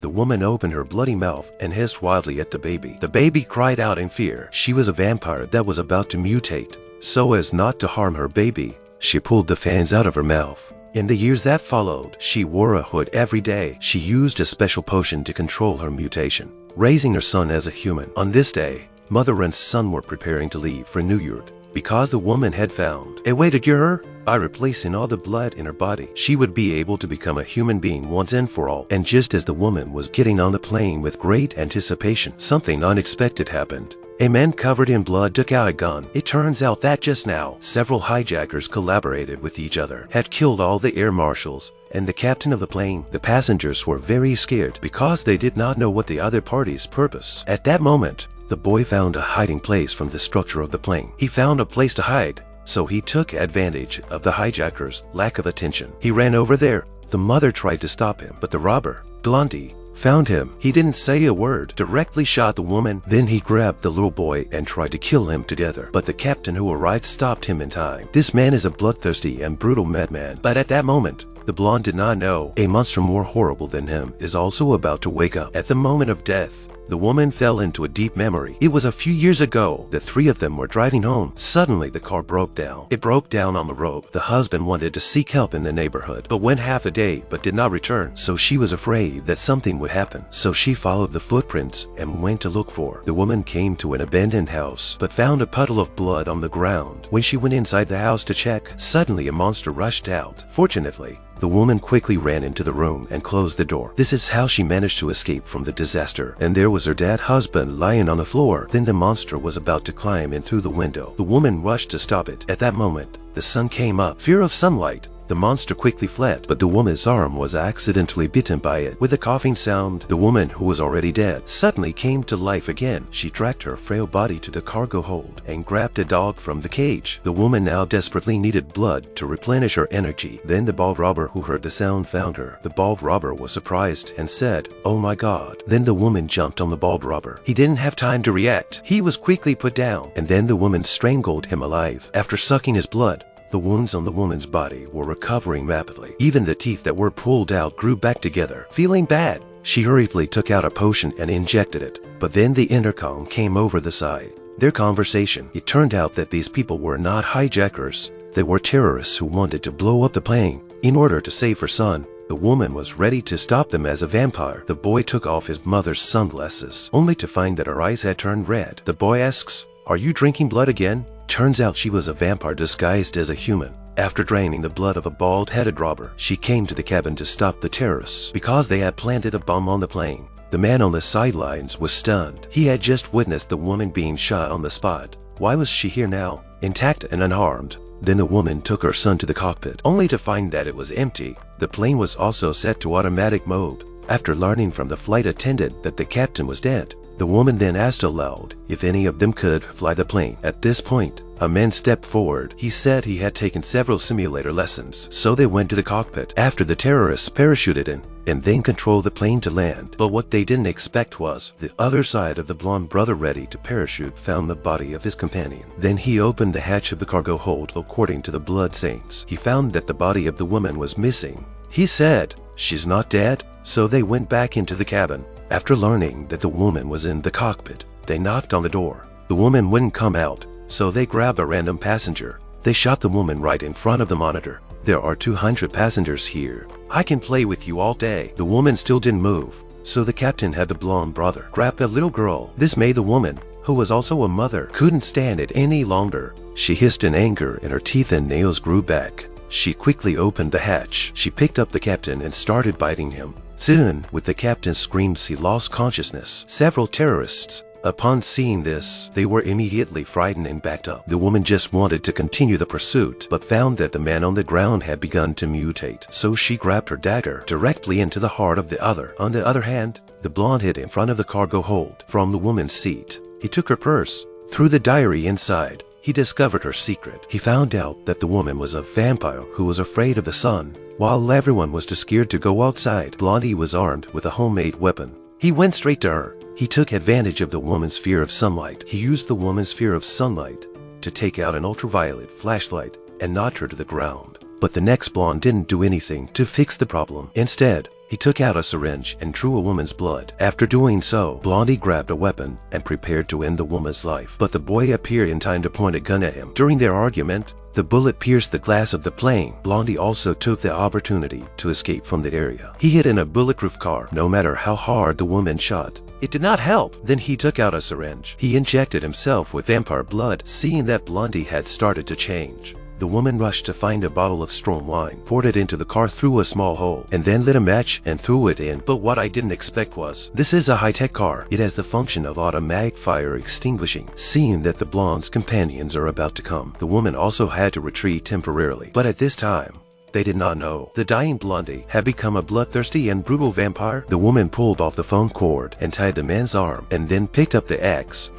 The woman opened her bloody mouth and hissed wildly at the baby. The baby cried out in fear. She was a vampire that was about to mutate. So as not to harm her baby, she pulled the fangs out of her mouth. In the years that followed, she wore a hood every day. She used a special potion to control her mutation, raising her son as a human. On this day, mother and son were preparing to leave for New York because the woman had found a way to cure her by replacing all the blood in her body. She would be able to become a human being once and for all. And just as the woman was getting on the plane with great anticipation, something unexpected happened. A man covered in blood took out a gun. It turns out that just now, several hijackers collaborated with each other, had killed all the air marshals and the captain of the plane. The passengers were very scared because they did not know what the other party's purpose. At that moment, the boy found a hiding place from the structure of the plane. He found a place to hide, so he took advantage of the hijackers' lack of attention. He ran over there. The mother tried to stop him, but the robber, Blondie, found him. He didn't say a word, directly shot the woman. Then he grabbed the little boy and tried to kill him together. But the captain who arrived stopped him in time. This man is a bloodthirsty and brutal madman. But at that moment, the blonde did not know a monster more horrible than him is also about to wake up. At the moment of death, the woman fell into a deep memory. It was a few years ago. The three of them were driving home. Suddenly, the car broke down. It broke down on the road. The husband wanted to seek help in the neighborhood, but went half a day but did not return. So she was afraid that something would happen. So she followed the footprints and went to look for. The woman came to an abandoned house, but found a puddle of blood on the ground. When she went inside the house to check, suddenly a monster rushed out. Fortunately, the woman quickly ran into the room and closed the door. This is how she managed to escape from the disaster. And there was her dead husband lying on the floor. Then the monster was about to climb in through the window. The woman rushed to stop it. At that moment, the sun came up. Fear of sunlight. The monster quickly fled, but the woman's arm was accidentally bitten by it. With a coughing sound, the woman, who was already dead, suddenly came to life again. She dragged her frail body to the cargo hold and grabbed a dog from the cage. The woman now desperately needed blood to replenish her energy. Then the bald robber who heard the sound found her. The bald robber was surprised and said, "Oh my God." Then the woman jumped on the bald robber. He didn't have time to react. He was quickly put down, and then the woman strangled him alive. After sucking his blood, the wounds on the woman's body were recovering rapidly. Even the teeth that were pulled out grew back together. Feeling bad, she hurriedly took out a potion and injected it. But then the intercom came over the side. Their conversation. It turned out that these people were not hijackers. They were terrorists who wanted to blow up the plane. In order to save her son, the woman was ready to stop them as a vampire. The boy took off his mother's sunglasses, only to find that her eyes had turned red. The boy asks, "Are you drinking blood again?" Turns out she was a vampire disguised as a human. After draining the blood of a bald-headed robber, she came to the cabin to stop the terrorists because they had planted a bomb on the plane. The man on the sidelines was stunned. He had just witnessed the woman being shot on the spot. Why was she here now, intact and unharmed? Then the woman took her son to the cockpit, only to find that it was empty. The plane was also set to automatic mode. After learning from the flight attendant that the captain was dead, the woman then asked aloud if any of them could fly the plane. At this point, a man stepped forward. He said he had taken several simulator lessons, so they went to the cockpit. After the terrorists parachuted in and then controlled the plane to land. But what they didn't expect was the other side of the blonde brother ready to parachute found the body of his companion. Then he opened the hatch of the cargo hold according to the blood stains. He found that the body of the woman was missing. He said, "She's not dead?" So they went back into the cabin. After learning that the woman was in the cockpit, they knocked on the door. The woman wouldn't come out, so they grabbed a random passenger. They shot the woman right in front of the monitor. "There are 200 passengers here. I can play with you all day." The woman still didn't move, so the captain had the blonde brother grab a little girl. This made the woman, who was also a mother, couldn't stand it any longer. She hissed in anger and her teeth and nails grew back. She quickly opened the hatch. She picked up the captain and started biting him. Soon, with the captain's screams, he lost consciousness. Several terrorists, upon seeing this, they were immediately frightened and backed up. The woman just wanted to continue the pursuit, but found that the man on the ground had begun to mutate. So she grabbed her dagger directly into the heart of the other. On the other hand, the blonde hid in front of the cargo hold from the woman's seat. He took her purse. Through the diary inside, he discovered her secret. He found out that the woman was a vampire who was afraid of the sun. While everyone was too scared to go outside, Blondie was armed with a homemade weapon. He went straight to her. He took advantage of the woman's fear of sunlight. He used the woman's fear of sunlight to take out an ultraviolet flashlight and knocked her to the ground. But the next blonde didn't do anything to fix the problem. Instead, He took out a syringe and drew a woman's blood. After doing so, Blondie grabbed a weapon and prepared to end the woman's life. But the boy appeared in time to point a gun at him. During their argument, the bullet pierced the glass of the plane. Blondie also took the opportunity to escape from the area. He hid in a bulletproof car, no matter how hard the woman shot. It did not help. Then he took out a syringe. He injected himself with vampire blood, seeing that Blondie had started to change. The woman rushed to find a bottle of strong wine, poured it into the car through a small hole, and then lit a match and threw it in. But what I didn't expect was, this is a high-tech car. It has the function of automatic fire extinguishing. Seeing that the blonde's companions are about to come, the woman also had to retreat temporarily. But at this time, they did not know the dying Blondie had become a bloodthirsty and brutal vampire. The woman pulled off the phone cord and tied the man's arm, and then picked up the axe.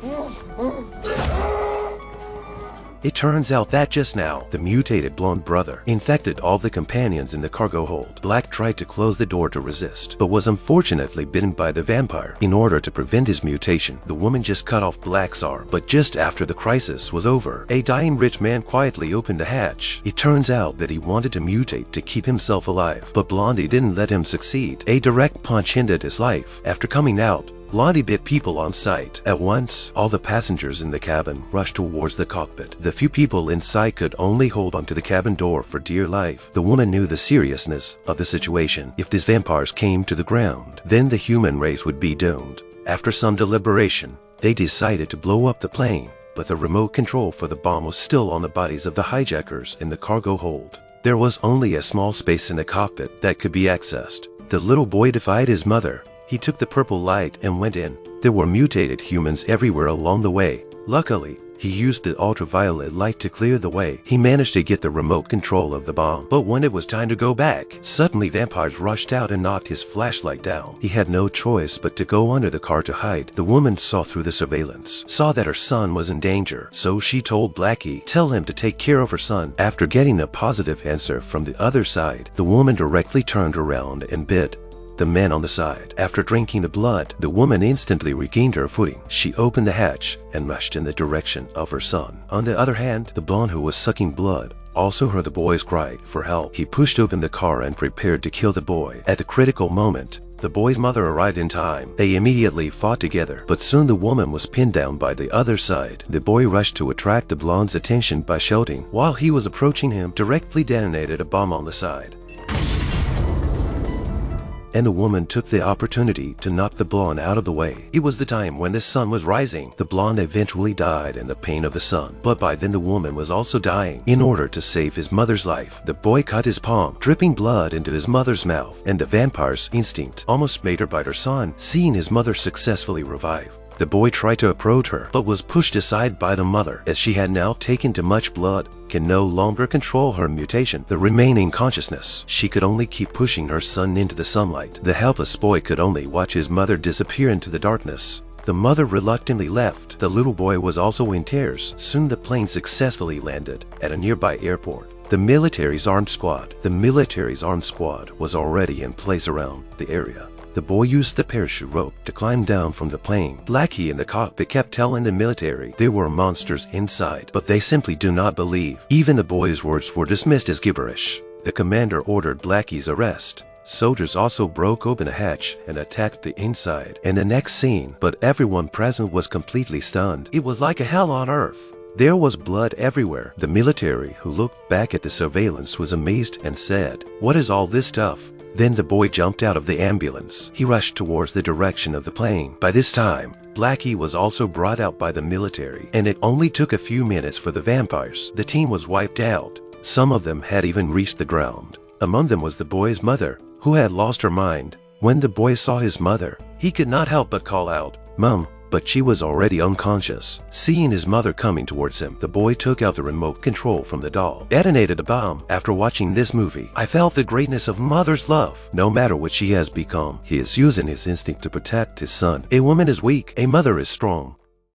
It turns out that just now, the mutated blonde brother infected all the companions in the cargo hold. Black tried to close the door to resist, but was unfortunately bitten by the vampire. In order to prevent his mutation, the woman just cut off Black's arm. But just after the crisis was over, a dying rich man quietly opened the hatch. It turns out that he wanted to mutate to keep himself alive, but Blondie didn't let him succeed. A direct punch ended his life. After coming out, Blondie bit people on sight. At once, all the passengers in the cabin rushed towards the cockpit. The few people inside could only hold onto the cabin door for dear life. The woman knew the seriousness of the situation. If these vampires came to the ground, then the human race would be doomed. After some deliberation, they decided to blow up the plane, but the remote control for the bomb was still on the bodies of the hijackers in the cargo hold. There was only a small space in the cockpit that could be accessed. The little boy defied his mother. He took the purple light and went in. There were mutated humans everywhere along the way. Luckily, he used the ultraviolet light to clear the way. He managed to get the remote control of the bomb. But when it was time to go back, suddenly vampires rushed out and knocked his flashlight down. He had no choice but to go under the car to hide. The woman saw through the surveillance, saw that her son was in danger, so she told Blackie, tell him to take care of her son. After getting a positive answer from the other side, the woman directly turned around and bit the man on the side. After drinking the blood, the woman instantly regained her footing. She opened the hatch and rushed in the direction of her son. On the other hand, the blonde who was sucking blood also heard the boy's cry for help. He pushed open the car and prepared to kill the boy. At the critical moment, the boy's mother arrived in time. They immediately fought together, but soon the woman was pinned down by the other side. The boy rushed to attract the blonde's attention by shouting. While he was approaching him, directly detonated a bomb on the side. And the woman took the opportunity to knock the blonde out of the way. It was the time when the sun was rising. The blonde eventually died in the pain of the sun, but by then the woman was also dying. In order to save his mother's life, the boy cut his palm, dripping blood into his mother's mouth, and the vampire's instinct almost made her bite her son. Seeing his mother successfully revive, the boy tried to approach her, but was pushed aside by the mother, as she had now taken too much blood, can no longer control her mutation. The remaining consciousness, she could only keep pushing her son into the sunlight. The helpless boy could only watch his mother disappear into the darkness. The mother reluctantly left. The little boy was also in tears. Soon the plane successfully landed at a nearby airport. The military's armed squad was already in place around the area. The boy used the parachute rope to climb down from the plane. Blackie in the cockpit kept telling the military there were monsters inside, but they simply do not believe. Even the boy's words were dismissed as gibberish. The commander ordered Blackie's arrest. Soldiers also broke open a hatch and attacked the inside. In the next scene, but everyone present was completely stunned. It was like a hell on earth. There was blood everywhere. The military, who looked back at the surveillance, was amazed and said, "What is all this stuff?" Then the boy jumped out of the ambulance. He rushed towards the direction of the plane. By this time, Blackie was also brought out by the military, and it only took a few minutes for the vampires. The team was wiped out. Some of them had even reached the ground. Among them was the boy's mother, who had lost her mind. When the boy saw his mother, he could not help but call out, "Mom," but she was already unconscious. Seeing his mother coming towards him, the boy took out the remote control from the doll, detonated the bomb. After watching this movie, I felt the greatness of mother's love. No matter what she has become, he is using his instinct to protect his son. A woman is weak, a mother is strong.